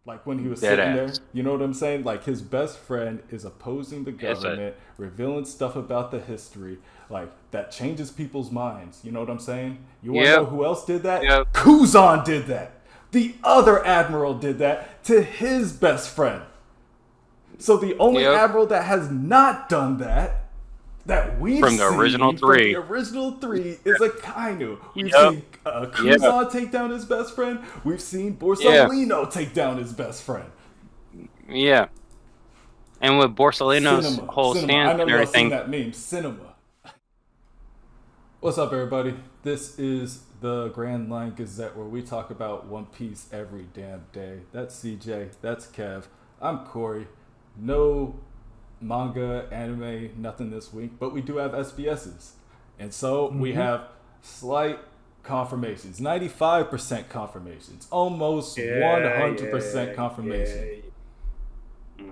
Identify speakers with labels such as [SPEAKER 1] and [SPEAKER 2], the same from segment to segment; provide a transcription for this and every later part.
[SPEAKER 1] Like when he was
[SPEAKER 2] Dead
[SPEAKER 1] sitting there,
[SPEAKER 2] ass.
[SPEAKER 1] you know what I'm saying? Like his best friend is opposing the
[SPEAKER 2] It's a
[SPEAKER 1] government, revealing stuff about the history, like that changes people's minds. You know what I'm saying? You want to know
[SPEAKER 2] yep,
[SPEAKER 1] who else did that?
[SPEAKER 2] yep.
[SPEAKER 1] Kuzan did that. The other admiral did that to his best friend. So the only
[SPEAKER 2] Yep.
[SPEAKER 1] admiral that has not done that we've
[SPEAKER 2] From the original
[SPEAKER 1] seen from the
[SPEAKER 2] three.
[SPEAKER 1] original three is a Kainu. We've
[SPEAKER 2] Yep.
[SPEAKER 1] seen
[SPEAKER 2] Yep.
[SPEAKER 1] Kuzan take down his best friend. We've seen
[SPEAKER 2] Yeah.
[SPEAKER 1] Borsalino take down his best friend.
[SPEAKER 2] Yeah. And with Borsalino's
[SPEAKER 1] Cinema,
[SPEAKER 2] whole
[SPEAKER 1] cinema.
[SPEAKER 2] stance
[SPEAKER 1] I know
[SPEAKER 2] and
[SPEAKER 1] y'all seen
[SPEAKER 2] everything.
[SPEAKER 1] that meme. Cinema. What's up, everybody? This is the Grand Line Gazette, where we talk about One Piece every damn day. That's CJ. That's Kev. I'm Corey. No manga, anime, nothing this week, but we do have SBSs. And so we have slight confirmations, 95% confirmations, almost
[SPEAKER 3] Yeah,
[SPEAKER 1] 100%
[SPEAKER 3] yeah,
[SPEAKER 1] confirmation.
[SPEAKER 3] yeah.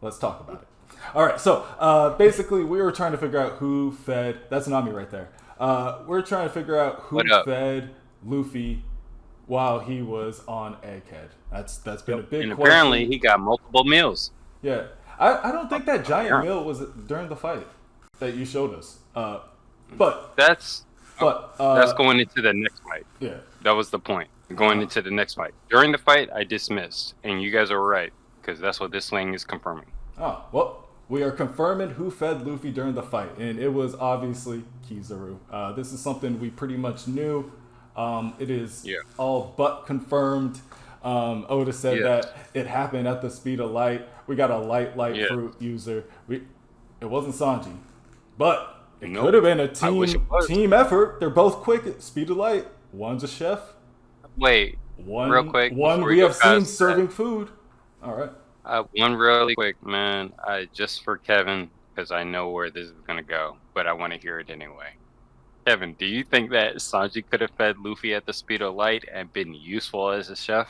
[SPEAKER 1] Let's talk about it. All right, so basically, we were trying to figure out who fed. That's Nami right there. We're trying to figure out who
[SPEAKER 2] What up?
[SPEAKER 1] fed Luffy while he was on Egghead. That's been a big
[SPEAKER 2] And
[SPEAKER 1] question.
[SPEAKER 2] apparently he got multiple meals.
[SPEAKER 1] Yeah, I don't think that giant
[SPEAKER 2] Yeah.
[SPEAKER 1] meal was during the fight that you showed us. But
[SPEAKER 2] That's
[SPEAKER 1] but
[SPEAKER 2] going into the next fight.
[SPEAKER 1] yeah,
[SPEAKER 2] That was the point. Going into the next fight. During the fight, I dismissed, and you guys are right because that's what this thing is confirming.
[SPEAKER 1] oh well, we are confirming who fed Luffy during the fight, and it was obviously Kizaru. This is something we pretty much knew. It is
[SPEAKER 2] Yeah.
[SPEAKER 1] all but confirmed. Oda said
[SPEAKER 2] Yeah.
[SPEAKER 1] that it happened at the speed of light. We got a light
[SPEAKER 2] Yeah.
[SPEAKER 1] fruit user. It wasn't Sanji, but it
[SPEAKER 2] Nope.
[SPEAKER 1] could have been a
[SPEAKER 2] I wish it was.
[SPEAKER 1] team effort. They're both quick at speed of light. One's a chef.
[SPEAKER 2] Wait,
[SPEAKER 1] One
[SPEAKER 2] real quick.
[SPEAKER 1] one
[SPEAKER 2] before
[SPEAKER 1] we
[SPEAKER 2] go
[SPEAKER 1] have seen
[SPEAKER 2] past
[SPEAKER 1] serving food. All right.
[SPEAKER 2] one really quick, man. Just for Kevin, because I know where this is gonna go, but I want to hear it anyway. Kevin, do you think that Sanji could have fed Luffy at the speed of light and been useful as a chef?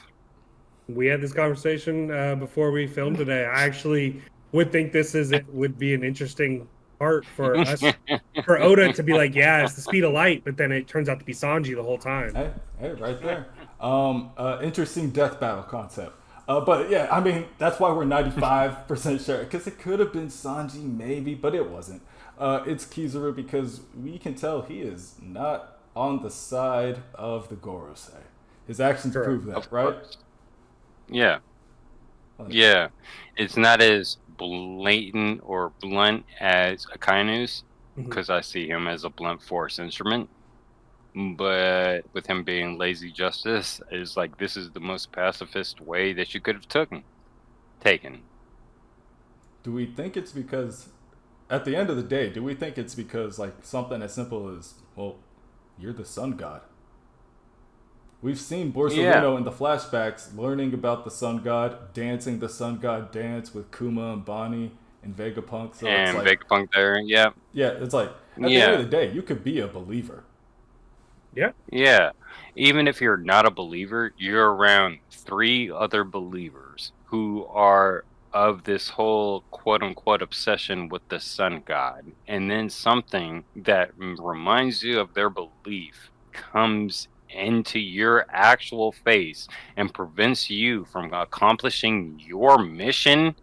[SPEAKER 3] We had this conversation before we filmed today. I actually would think would be an interesting part for us, for Oda to be like, yeah, it's the speed of light, but then it turns out to be Sanji the whole time.
[SPEAKER 1] Hey, right there. Interesting death battle concept. But yeah, I mean, that's why we're 95% sure, because it could have been Sanji maybe, but it wasn't. It's Kizaru, because we can tell he is not on the side of the Gorosei. His actions
[SPEAKER 3] Correct.
[SPEAKER 1] prove that,
[SPEAKER 2] Of
[SPEAKER 1] right?
[SPEAKER 2] course. Yeah.
[SPEAKER 1] Like,
[SPEAKER 2] Yeah, it's not as blatant or blunt as Akainu's,
[SPEAKER 3] Mhm.
[SPEAKER 2] because I see him as a blunt force instrument. But with him being lazy justice, is like this is the most pacifist way that you could have taken.
[SPEAKER 1] Do we think it's because, at the end of the day, do we think it's because, like, something as simple as, well, you're the sun god? We've seen Borsalino in the flashbacks learning about the sun god, dancing the sun god dance with Kuma and Bonnie and Vegapunk. So it's
[SPEAKER 2] And
[SPEAKER 1] like,
[SPEAKER 2] Vegapunk there, yeah,
[SPEAKER 1] yeah, it's like, at the end of the day, you could be a believer.
[SPEAKER 2] yeah. Even if you're not a believer, you're around 3 other believers who are of this whole quote unquote obsession with the sun god. And then something that reminds you of their belief comes into your actual face and prevents you from accomplishing your mission,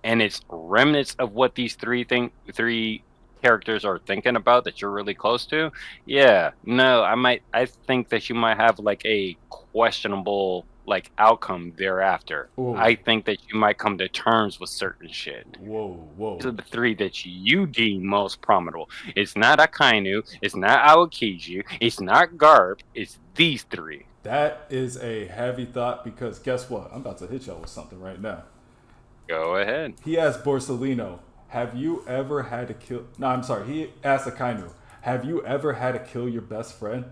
[SPEAKER 2] and it's remnants of what these three characters are thinking about that you're really close to. Yeah, no, I think that you might have like a questionable like outcome thereafter.
[SPEAKER 1] Ooh.
[SPEAKER 2] I think that you might come to terms with certain shit.
[SPEAKER 1] Whoa.
[SPEAKER 2] These are the 3 that you deem most prominent. It's not Akainu, it's not Aokiji, it's not Garp, it's these 3.
[SPEAKER 1] That is a heavy thought, because guess what? I'm about to hit y'all with something right now.
[SPEAKER 2] Go ahead.
[SPEAKER 1] He asked Borsalino, have you ever had to kill... No, I'm sorry. He asked Akainu, have you ever had to kill your best friend?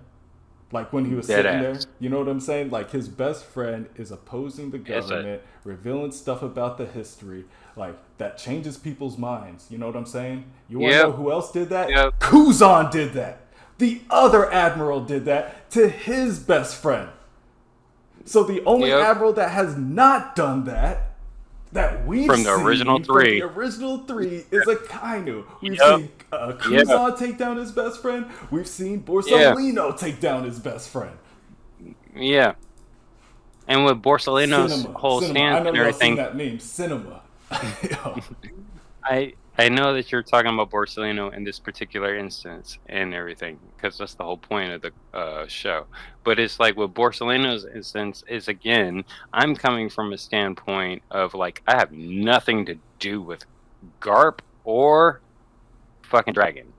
[SPEAKER 1] Like when he was
[SPEAKER 2] Dead
[SPEAKER 1] sitting
[SPEAKER 2] ass.
[SPEAKER 1] there. You know what I'm saying? Like his best friend is opposing the government, revealing stuff about the history. Like that changes people's minds. You know what I'm saying? You want to
[SPEAKER 2] Yep.
[SPEAKER 1] know who else did that?
[SPEAKER 2] Yep.
[SPEAKER 1] Kuzan did that. The other admiral did that to his best friend. So the only
[SPEAKER 2] Yep.
[SPEAKER 1] admiral that has not done that we've
[SPEAKER 2] From the
[SPEAKER 1] seen
[SPEAKER 2] original 3.
[SPEAKER 1] from the original 3 is Akainu. We've
[SPEAKER 2] Yep.
[SPEAKER 1] seen Kuzan take down his best friend. We've seen Borsalino take down his best friend.
[SPEAKER 2] Yeah. And with Borsalino's whole stance
[SPEAKER 1] I know
[SPEAKER 2] and
[SPEAKER 1] y'all seen
[SPEAKER 2] everything,
[SPEAKER 1] that meme. Cinema.
[SPEAKER 2] I know that you're talking about Borsalino in this particular instance and everything, because that's the whole point of the show. But it's like with Borsalino's instance, is again, I'm coming from a standpoint of like I have nothing to do with Garp or fucking Dragon.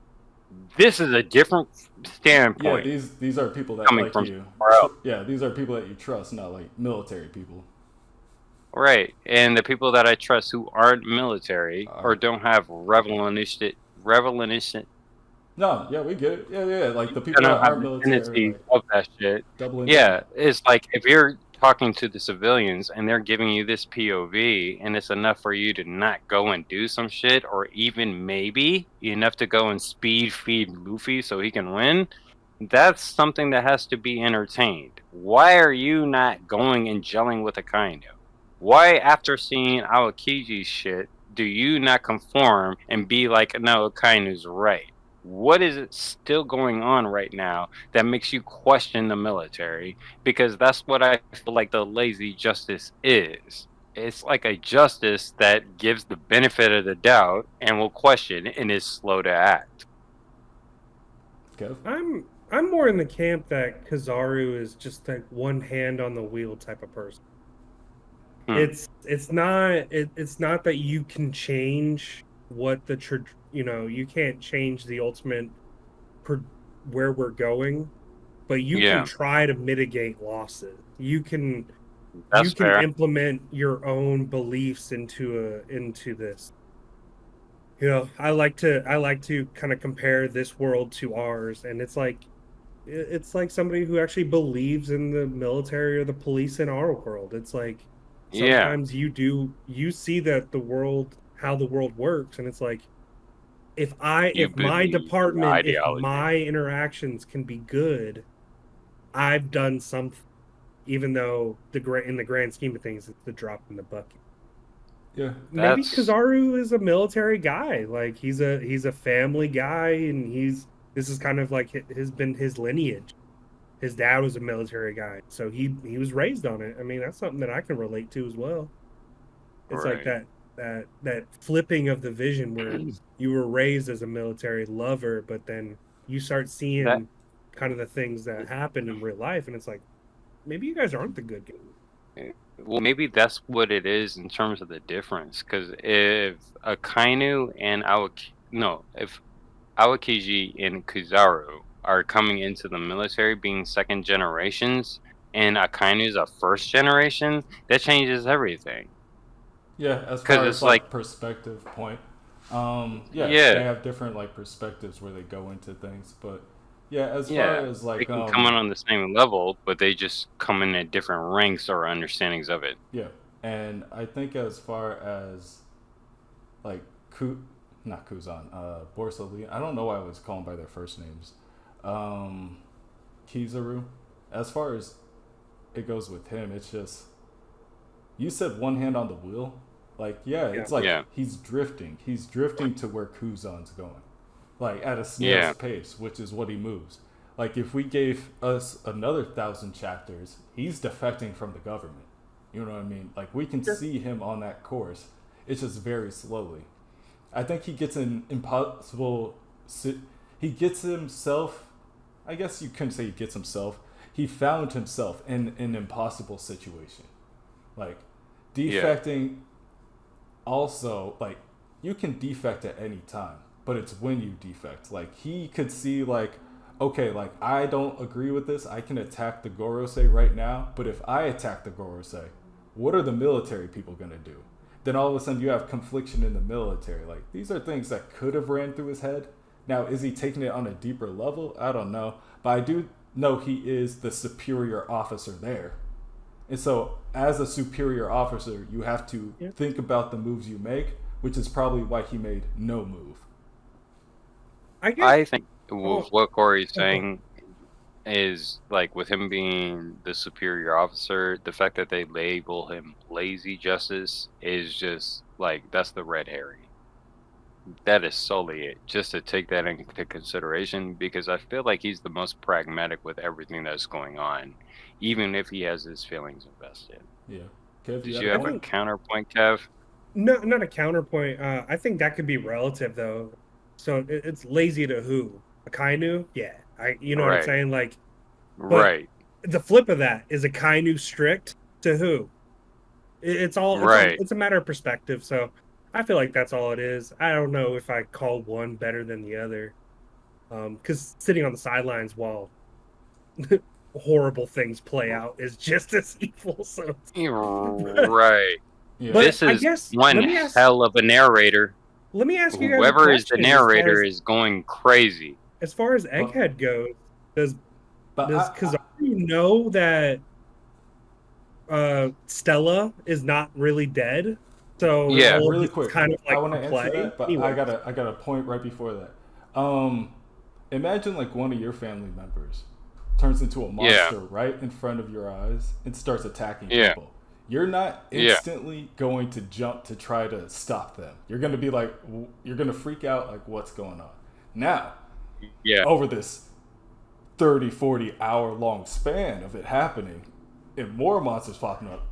[SPEAKER 2] This is a different
[SPEAKER 1] Yeah,
[SPEAKER 2] standpoint
[SPEAKER 1] these are people that
[SPEAKER 2] coming
[SPEAKER 1] like
[SPEAKER 2] from
[SPEAKER 1] you.
[SPEAKER 2] somewhere else.
[SPEAKER 1] Yeah, these are people that you trust, not like military people.
[SPEAKER 2] Right. And the people that I trust who aren't military or don't have revolutionist
[SPEAKER 1] No, yeah, we get it. Yeah. Like the people
[SPEAKER 2] don't
[SPEAKER 1] that
[SPEAKER 2] have
[SPEAKER 1] aren't
[SPEAKER 2] the
[SPEAKER 1] military are
[SPEAKER 2] tendencies
[SPEAKER 1] like
[SPEAKER 2] of that shit.
[SPEAKER 1] doubling down.
[SPEAKER 2] Yeah, it's like if you're talking to the civilians and they're giving you this POV and it's enough for you to not go and do some shit, or even maybe enough to go and speed feed Luffy so he can win, that's something that has to be entertained. Why are you not going and gelling with Akainu? Why, after seeing Awakiji's shit, do you not conform and be like, no, Akainu's right? What is it still going on right now that makes you question the military? Because that's what I feel like the lazy justice is. It's like a justice that gives the benefit of the doubt and will question and is slow to act.
[SPEAKER 1] Kev?
[SPEAKER 3] I'm more in the camp that Kizaru is just like one hand on the wheel type of person. It's not that you can change what you can't change the ultimate where we're going, but you can try to mitigate losses. You can implement your own beliefs into this. I like to kind of compare this world to ours, and it's like somebody who actually believes in the military or the police in our world. It's like sometimes you see that how the world works, and it's like if my department, if my interactions can be good, I've done something, even though in the grand scheme of things, it's the drop in the bucket.
[SPEAKER 1] Yeah,
[SPEAKER 3] maybe Kizaru is a military guy. Like he's a family guy, and this is kind of like has been his lineage. His dad was a military guy, so he was raised on it. I mean, that's something that I can relate to as well. It's like that flipping of the vision where you were raised as a military lover, but then you start seeing kind of the things that happen in real life, and it's like maybe you guys aren't the good guys.
[SPEAKER 2] Well, maybe that's what it is in terms of the difference. Because if Akainu and if Awakiji and Kizaru are coming into the military being second generations, and Akainu's a first generation, that changes everything.
[SPEAKER 1] Yeah, as far as like perspective point. They have different like perspectives where they go into things, but as far as like
[SPEAKER 2] they can come in on the same level, but they just come in at different ranks or understandings of it.
[SPEAKER 1] Yeah, and I think as far as like not Kuzan, Borsalino. I don't know why I was calling by their first names. Kizaru. As far as it goes with him, it's just you said one hand on the wheel. Like it's like he's drifting. He's drifting to where Kuzan's going. Like at a snail's pace, which is what he moves. Like if we gave us another 1,000 chapters, he's defecting from the government. You know what I mean? Like we can see him on that course. It's just very slowly. I think he gets an impossible. He gets himself. I guess you couldn't say he gets himself. He found himself in an impossible situation. Like defecting. Also, like you can defect at any time, but it's when you defect. Like he could see like, okay, like I don't agree with this. I can attack the Gorosei right now, but if I attack the Gorosei, what are the military people gonna do? Then all of a sudden you have confliction in the military. Like these are things that could have ran through his head. Now, is he taking it on a deeper level? I don't know, but I do know he is the superior officer there. And so, as a superior officer, you have to think about the moves you make, which is probably why he made no move.
[SPEAKER 2] I think what Corey's saying is, like, with him being the superior officer, the fact that they label him lazy justice is just, like, that's the red herring. That is solely it. Just to take that into consideration, because I feel like he's the most pragmatic with everything that's going on, even if he has his feelings invested.
[SPEAKER 1] Yeah. Kev,
[SPEAKER 2] Did you have a counterpoint, Kev?
[SPEAKER 3] No, not a counterpoint. I think that could be relative though. So it's lazy to who? Akainu? Yeah. You know what I'm saying? Like, but the flip of that is Akainu strict to who? It's a matter of perspective. So I feel like that's all it is. I don't know if I call one better than the other. Because sitting on the sidelines while horrible things play out is just as evil. So
[SPEAKER 2] right. Yeah. This is one hell of a narrator.
[SPEAKER 3] Let me ask you guys.
[SPEAKER 2] Whoever is the narrator is going crazy.
[SPEAKER 3] As far as Egghead goes, does Kizaru know that Stella is not really dead? So
[SPEAKER 1] yeah, really quick. Kind of like I want to answer that, but anyway. I got a point right before that. Imagine like one of your family members turns into a monster right in front of your eyes and starts attacking people. You're not instantly going to jump to try to stop them. You're going to be like, you're going to freak out like, what's going on? Now, over this 30, 40 hour long span of it happening and more monsters popping up,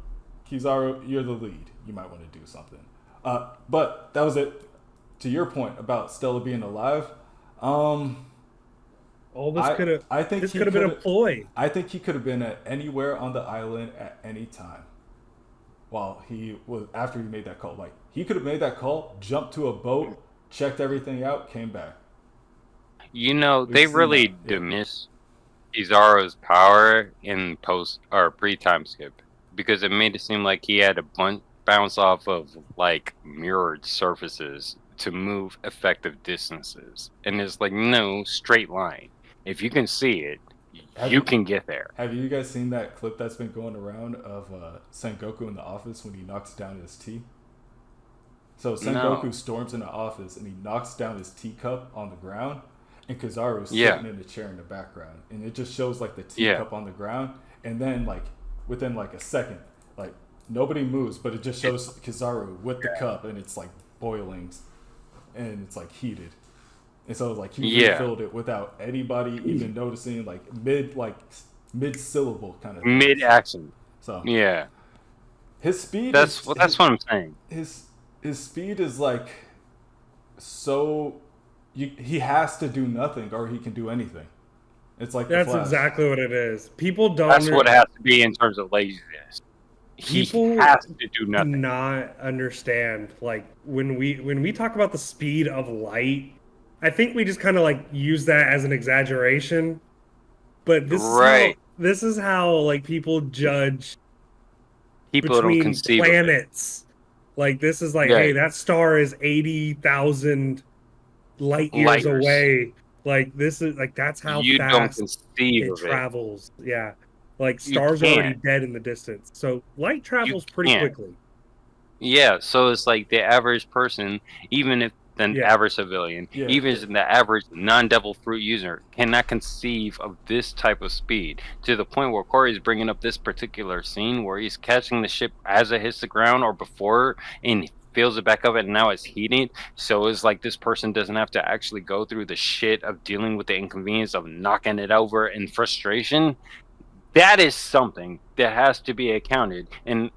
[SPEAKER 1] Kizaru, you're the lead. You might want to do something. But that was it. To your point about Stella being alive,
[SPEAKER 3] this could have been a ploy.
[SPEAKER 1] I think he could have been anywhere on the island at any time. While after he made that call, like he could have made that call, jumped to a boat, checked everything out, came back.
[SPEAKER 2] You know, they really diminish Kizaru's power in post or pre-time skip because it made it seem like he had to bounce off of like mirrored surfaces to move effective distances, and it's like no straight line. If you can see it, you can get there.
[SPEAKER 1] Have you guys seen that clip that's been going around of Sengoku in the office when he knocks down his tea? So Sengoku storms in the office and he knocks down his teacup on the ground, and Kizaru's sitting in a chair in the background, and it just shows like the teacup on the ground, and then like within like a second, like nobody moves, but it just shows Kizaru with the cup, and it's like boiling, and it's like heated. And so like he refilled it without anybody even noticing, like mid syllable kind of thing.
[SPEAKER 2] Mid action.
[SPEAKER 1] So
[SPEAKER 2] his speed. That's what I'm saying.
[SPEAKER 1] His speed is like so. He has to do nothing or he can do anything. It's like
[SPEAKER 3] that's exactly what it is. People don't.
[SPEAKER 2] That's what it has to be in terms of laziness.
[SPEAKER 3] People
[SPEAKER 2] has to do nothing.
[SPEAKER 3] Do not understand like when we talk about the speed of light. I think we just kind of like use that as an exaggeration, but this is how like people judge
[SPEAKER 2] people
[SPEAKER 3] between
[SPEAKER 2] don't conceive
[SPEAKER 3] planets. Like this is like, hey, that star is 80,000 light years away. Like this is like that's how fast it travels. Yeah, like stars are already dead in the distance, so light travels pretty quickly.
[SPEAKER 2] Yeah, so it's like the average person, even if the average civilian, even the average non-devil fruit user, cannot conceive of this type of speed. To the point where Corey's bringing up this particular scene where he's catching the ship as it hits the ground or before, and fills it back up, and now it's heating. So it's like this person doesn't have to actually go through the shit of dealing with the inconvenience of knocking it over in frustration. That is something that has to be accounted. And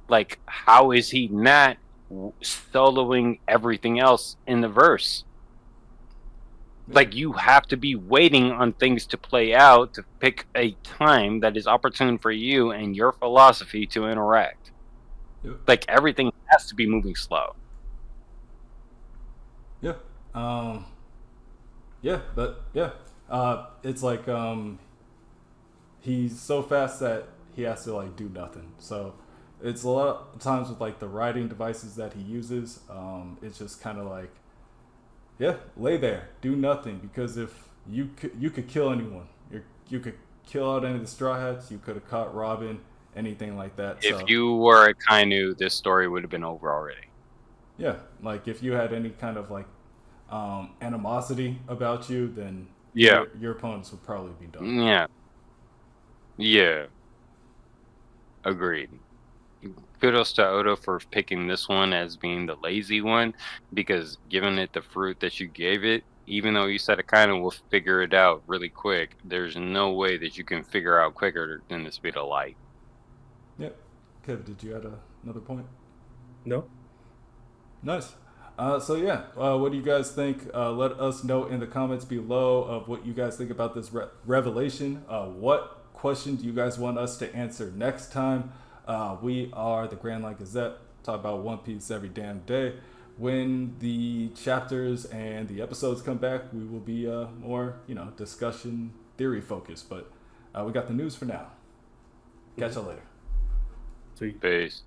[SPEAKER 2] like, how is he not soloing everything else in the verse? Like, you have to be waiting on things to play out to pick a time that is opportune for you and your philosophy to interact. Like, everything has to be moving slow.
[SPEAKER 1] It's like he's so fast that he has to like do nothing. So it's a lot of times with like the writing devices that he uses, it's just kind of like, lay there, do nothing, because if you could kill anyone, you could kill out any of the Straw Hats, you could have caught Robin, anything like that.
[SPEAKER 2] If you were a Kainu, this story would have been over already.
[SPEAKER 1] Yeah, like if you had any kind of like animosity about you, then your opponents would probably be done.
[SPEAKER 2] Yeah. Agreed. kudos to Oda for picking this one as being the lazy one, because giving it the fruit that you gave it, even though you said it kind of will figure it out really quick, there's no way that you can figure out quicker than the speed of light.
[SPEAKER 1] Yep. Kev, did you add another point?
[SPEAKER 3] No.
[SPEAKER 1] Nice. So yeah, what do you guys think? Let us know in the comments below of what you guys think about this revelation. What question do you guys want us to answer next time? We are the Grand Line Gazette, talk about One Piece every damn day. When the chapters and the episodes come back, we will be more, discussion theory focused. But we got the news for now. Catch y'all later.
[SPEAKER 3] Sweet.
[SPEAKER 2] Peace.